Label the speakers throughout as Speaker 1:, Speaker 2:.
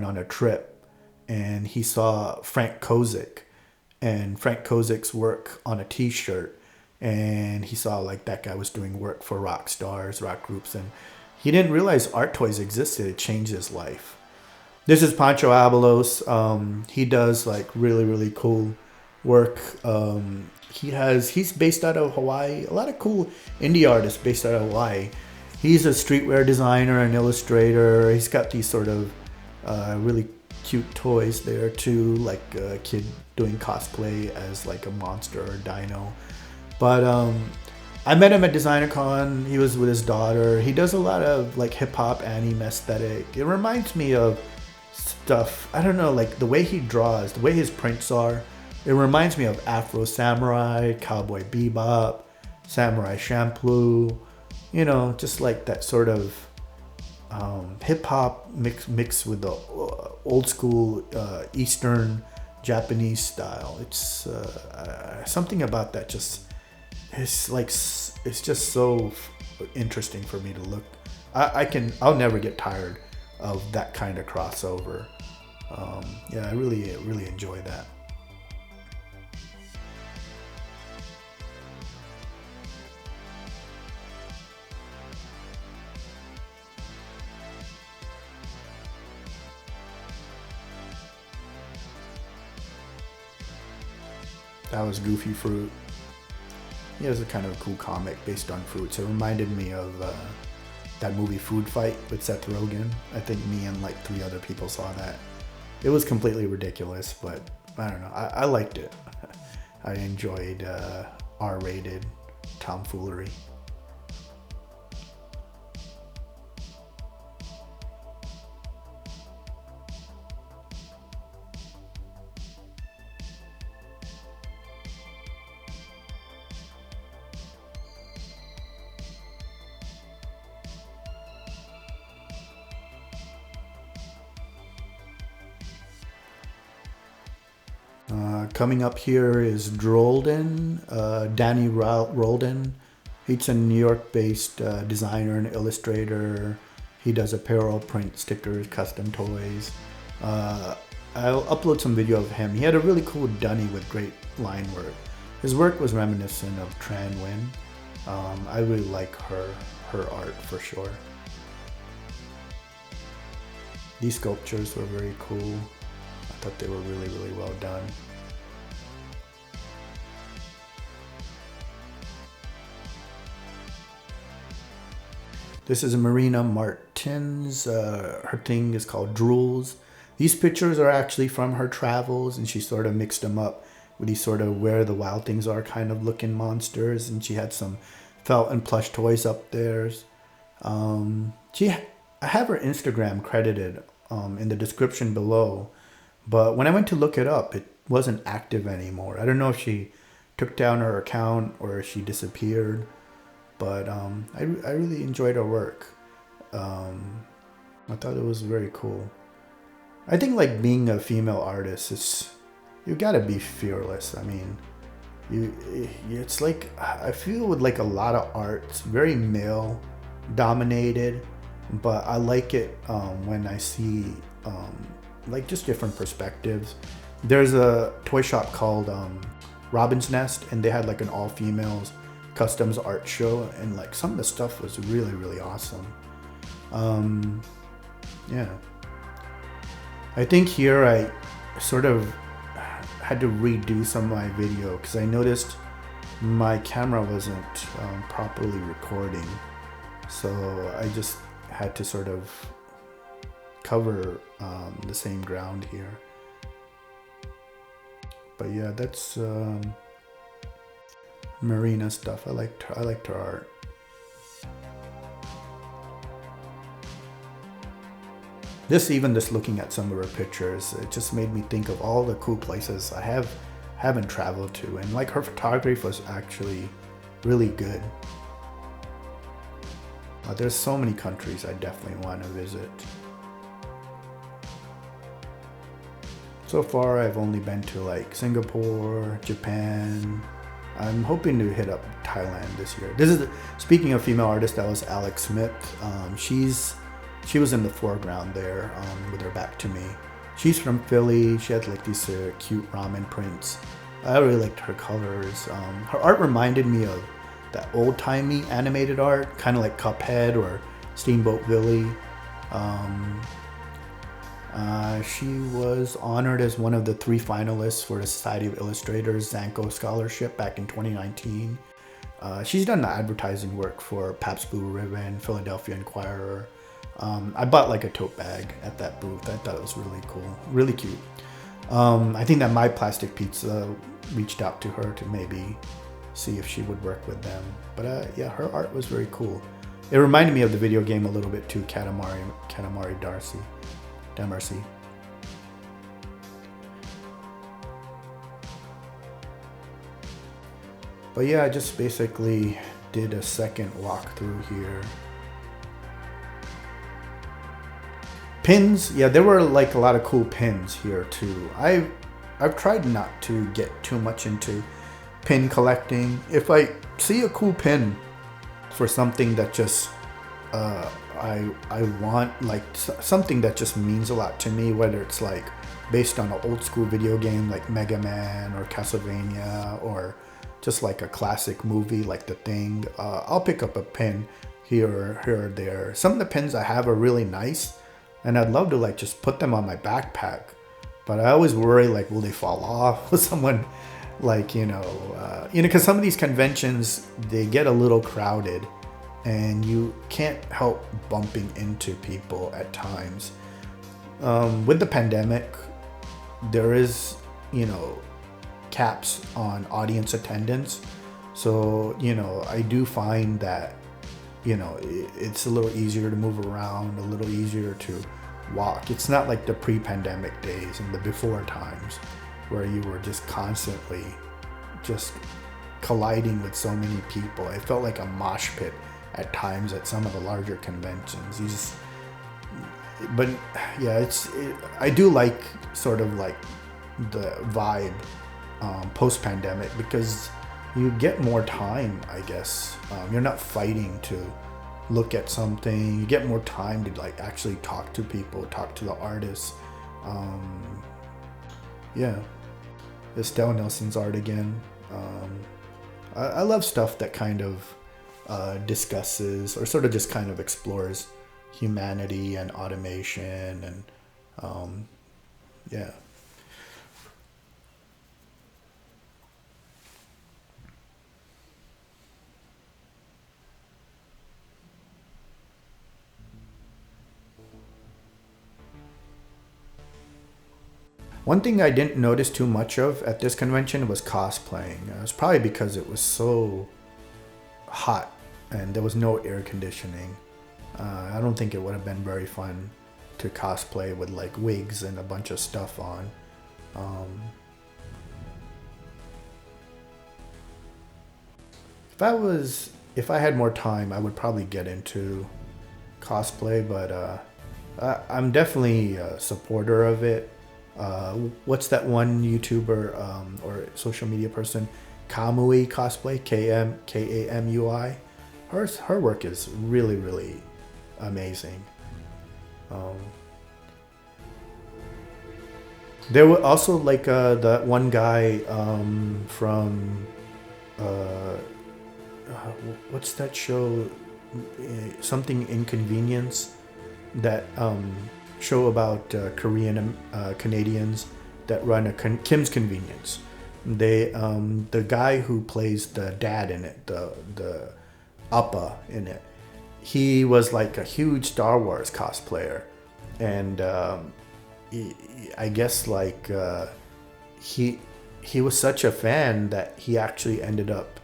Speaker 1: on a trip, and he saw Frank Kozik and Frank Kozik's work on a T-shirt, and he saw like that guy was doing work for rock stars, rock groups, and he didn't realize art toys existed. It changed his life. This is Pancho Abalos. He does like really cool work. He's based out of Hawaii. A lot of cool indie artists based out of Hawaii. He's a streetwear designer and illustrator. He's got these sort of really cute toys there too, like a kid doing cosplay as like a monster or a dino. But I met him at DesignerCon. He was with his daughter. He does a lot of like hip hop anime aesthetic. It reminds me of stuff, I don't know, like the way he draws, the way his prints are. It reminds me of Afro Samurai, Cowboy Bebop, Samurai Champloo, you know, just like that sort of hip hop mixed with the old school Eastern Japanese style. It's something about that it's just so interesting for me to look. I'll never get tired of that kind of crossover. Yeah, I really enjoy that. That was Goofy Fruit. He has a kind of a cool comic based on fruits. It reminded me of that movie Food Fight with Seth Rogen. I think me and like 3 other people saw that. It was completely ridiculous, but I don't know. I liked it. I enjoyed R-rated tomfoolery. Coming up here is DROLDN, Danny Roldan. He's a New York-based designer and illustrator. He does apparel, print, stickers, custom toys. I'll upload some video of him. He had a really cool dunny with great line work. His work was reminiscent of Tran Nguyen. I really like her art for sure. These sculptures were very cool. I thought they were really well done. This is Marina Martins. Her thing is called Drools. These pictures are actually from her travels, and she sort of mixed them up with these sort of where the wild things are kind of looking monsters. And she had some felt and plush toys up there. I have her Instagram credited in the description below, but when I went to look it up, it wasn't active anymore. I don't know if she took down her account or she disappeared. But I really enjoyed her work. I thought it was very cool. I think like being a female artist you gotta be fearless. I mean, it's like I feel with like a lot of art, it's very male dominated, but I like it when I see like just different perspectives. There's a toy shop called Robin's Nest, and they had like an all females customs art show, and like some of the stuff was really awesome. Yeah, I think here I sort of had to redo some of my video because I noticed my camera wasn't properly recording, so I just had to sort of cover the same ground here. But yeah, that's Marina stuff. I liked her art. Just looking at some of her pictures, it just made me think of all the cool places I haven't traveled to, and like her photography was actually really good. There's so many countries I definitely want to visit. So far I've only been to like Singapore, Japan. I'm hoping to hit up Thailand this year. Speaking of female artists, that was Alex Smith. She's she was in the foreground there with her back to me. She's from Philly. She had like these cute ramen prints. I really liked her colors. Her art reminded me of that old-timey animated art, kind of like Cuphead or Steamboat Willie. She was honored as one of the 3 finalists for the Society of Illustrators Zanko Scholarship back in 2019. She's done advertising work for Pabst Blue Ribbon, Philadelphia Inquirer. I bought like a tote bag at that booth. I thought it was really cool, really cute. I think that My Plastic Pizza reached out to her to maybe see if she would work with them. But yeah, her art was very cool. It reminded me of the video game a little bit too, Katamari Damacy. But yeah, I just basically did a second walkthrough here. Pins, yeah, there were like a lot of cool pins here too. I've tried not to get too much into pin collecting. If I see a cool pin for something that just I want, like something that just means a lot to me, whether it's like based on an old school video game like Mega Man or Castlevania, or just like a classic movie like The Thing, I'll pick up a pin here or there. Some of the pins I have are really nice, and I'd love to like just put them on my backpack, but I always worry like, will they fall off? Will someone like, because some of these conventions, they get a little crowded and you can't help bumping into people at times. With the pandemic, there is, caps on audience attendance. So, I do find that, it's a little easier to move around, a little easier to walk. It's not like the pre-pandemic days and the before times where you were just constantly just colliding with so many people. It felt like a mosh pit at times at some of the larger conventions. But yeah, I do like sort of like the vibe post-pandemic, because you get more time, I guess. You're not fighting to look at something. You get more time to like actually talk to people, talk to the artists. Yeah, it's Sten Nilsson's art again. I love stuff that kind of discusses or sort of just kind of explores humanity and automation and yeah. One thing I didn't notice too much of at this convention was cosplaying. It was probably because it was so hot and there was no air conditioning. I don't think it would have been very fun to cosplay with like wigs and a bunch of stuff on. If I had more time, I would probably get into cosplay, but I'm definitely a supporter of it. What's that one YouTuber or social media person, Kamui Cosplay, Kamui? Her work is really, really amazing. There were also like that one guy from what's that show? Something Inconvenience, that show about Korean Canadians that run a Kim's Convenience. They the guy who plays the dad in it, the Appa in it, he was like a huge Star Wars cosplayer, and I guess like he was such a fan that he actually ended up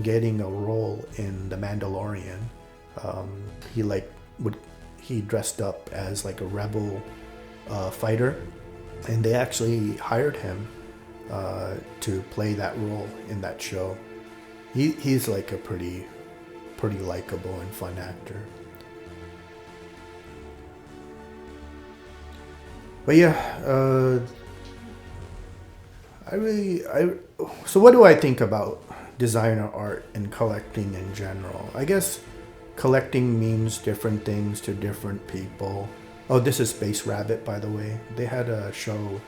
Speaker 1: getting a role in The Mandalorian. He dressed up as like a rebel fighter, and they actually hired him to play that role in that show. He's like a pretty likable and fun actor. But yeah, so what do I think about designer art and collecting in general? I guess collecting means different things to different people. Oh, this is Space Rabbit, by the way. They had a show.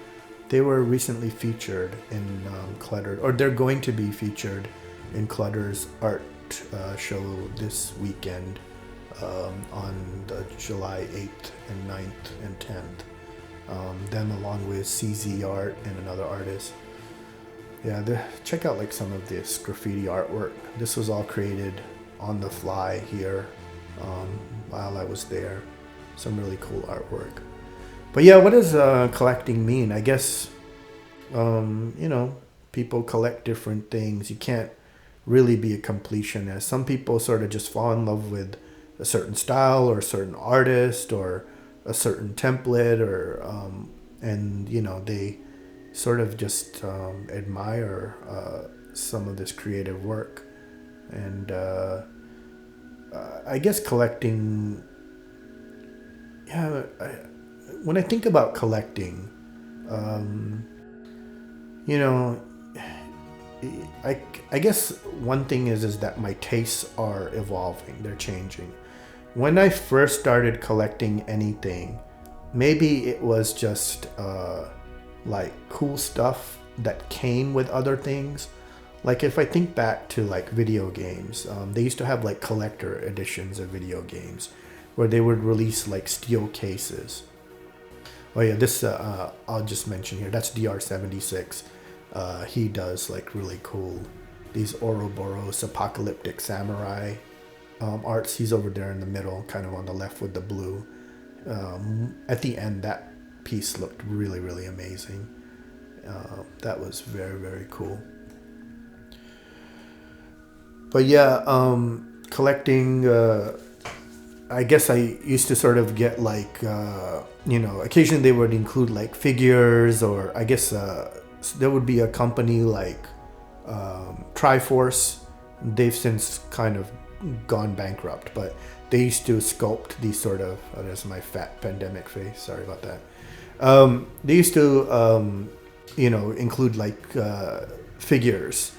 Speaker 1: They were recently featured in Clutter, or they're going to be featured in Clutter's art show this weekend on the July 8th and 9th and 10th. Them along with CZ Art and another artist. Yeah, check out like some of this graffiti artwork. This was all created on the fly here while I was there. Some really cool artwork. But yeah, what does collecting mean? I guess, people collect different things. You can't really be a completionist. Some people sort of just fall in love with a certain style or a certain artist or a certain template, or and they sort of just admire some of this creative work. And I guess collecting, when I think about collecting, I guess one thing is that my tastes are evolving. They're changing. When I first started collecting anything, maybe it was just like cool stuff that came with other things. Like if I think back to like video games, they used to have like collector editions of video games where they would release like steel cases. Oh yeah, this I'll just mention here. That's DR76. He does like really cool these Ouroboros apocalyptic samurai arts. He's over there in the middle, kind of on the left with the blue. At the end, that piece looked really, really amazing. That was very, very cool. But yeah, collecting, I guess I used to sort of get like, occasionally they would include like figures, or I guess there would be a company like Triforce. They've since kind of gone bankrupt, but they used to sculpt these sort of, there's my fat pandemic face, sorry about that. They used to, include like figures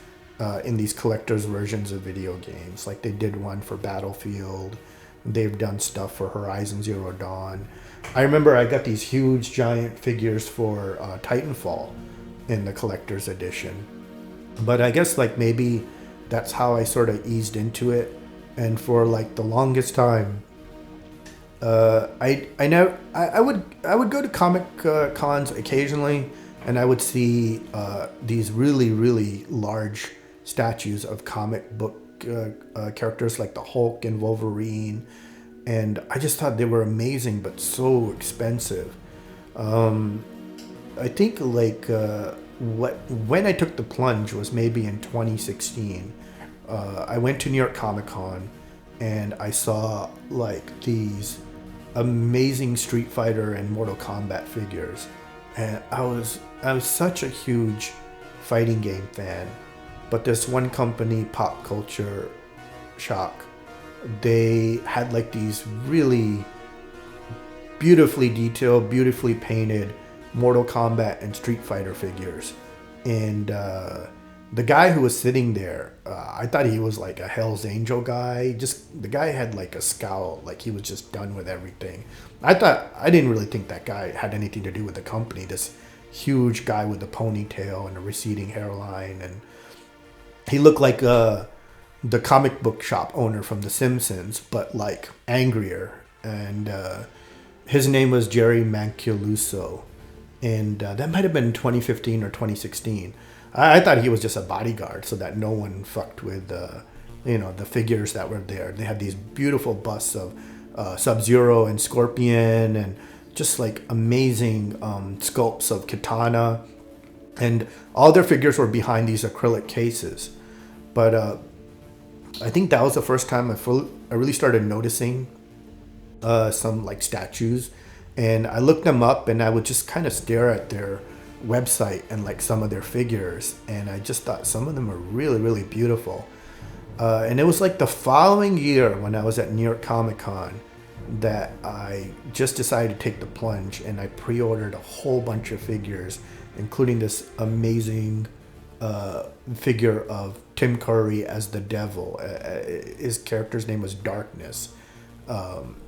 Speaker 1: in these collector's versions of video games. Like they did one for Battlefield. They've done stuff for Horizon Zero Dawn. I remember I got these huge giant figures for Titanfall in the collector's edition. But I guess like maybe that's how I sort of eased into it. And for like the longest time, I would go to comic cons occasionally, and I would see these really, really large statues of comic book characters like the Hulk and Wolverine, and I just thought they were amazing but so expensive. I think like when I took the plunge was maybe in 2016. I went to New York Comic Con and I saw like these amazing Street Fighter and Mortal Kombat figures, and I was such a huge fighting game fan. But this one company, Pop Culture Shock, they had like these really beautifully detailed, beautifully painted Mortal Kombat and Street Fighter figures. And the guy who was sitting there, I thought he was like a Hell's Angel guy. Just the guy had like a scowl, like he was just done with everything. I didn't really think that guy had anything to do with the company. This huge guy with a ponytail and a receding hairline, and he looked like the comic book shop owner from The Simpsons, but like angrier. And his name was Jerry Mancuso, and that might have been 2015 or 2016. I thought he was just a bodyguard so that no one fucked with the figures that were there. They had these beautiful busts of Sub-Zero and Scorpion, and just like amazing sculpts of Katana, and all their figures were behind these acrylic cases. But I think that was the first time I really started noticing some like statues, and I looked them up, and I would just kind of stare at their website and like some of their figures, and I just thought some of them were really, really beautiful. And it was like the following year when I was at New York Comic Con that I just decided to take the plunge, and I pre-ordered a whole bunch of figures, including this amazing figure of Tim Curry as the devil. His character's name was Darkness.